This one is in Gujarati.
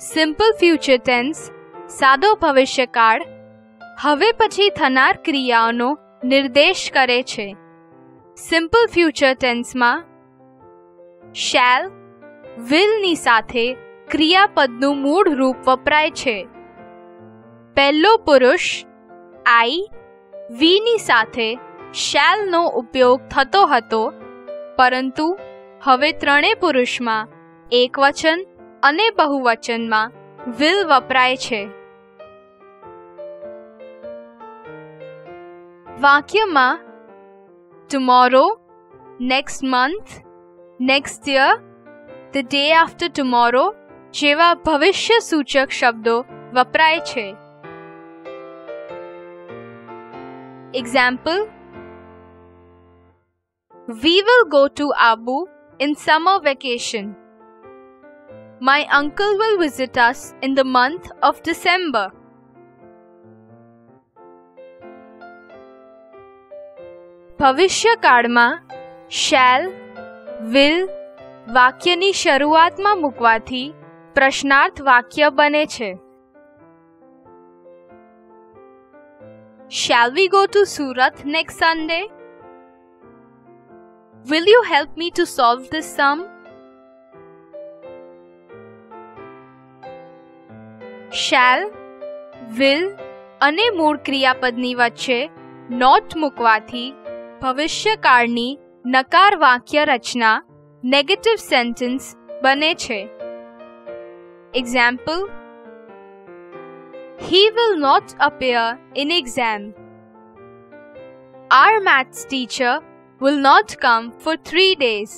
સિમ્પલ ફ્યુચર ટેન્સ સાદો ભવિષ્યકાળ હવે પછી થનાર ક્રિયાઓનો નિર્દેશ કરે છે. સિમ્પલ ફ્યુચર ટેન્સમાં શેલ વિલની સાથે ક્રિયાપદનું મૂળ રૂપ વપરાય છે. પહેલો પુરુષ આઈ વીની સાથે શેલનો ઉપયોગ થતો હતો, પરંતુ હવે ત્રણેય પુરુષમાં એકવચન અને બહુવચનમાં વિલ વપરાય છે. વાક્યમાં tomorrow, next month, next year, the day after tomorrow જેવા ભવિષ્ય સૂચક શબ્દો વપરાય છે. Example: We will go to Abu in summer vacation. My uncle will visit us in the month of December. ભવિષ્યકાળમાં શેલ વિલ વાક્યની શરૂઆતમાં મૂકવાથી પ્રશ્નાર્થ વાક્ય બને છે. Shall we go to Surat next Sunday? Will you help me to solve this sum? Shall, will અને મૂળ ક્રિયાપદની વચ્ચે નોટ મૂકવાથી ભવિષ્યકાળની નકાર વાક્ય રચના નેગેટિવ સેન્ટેન્સ બને છે. Example: He will not appear in exam. Our maths teacher will not come for 3 days.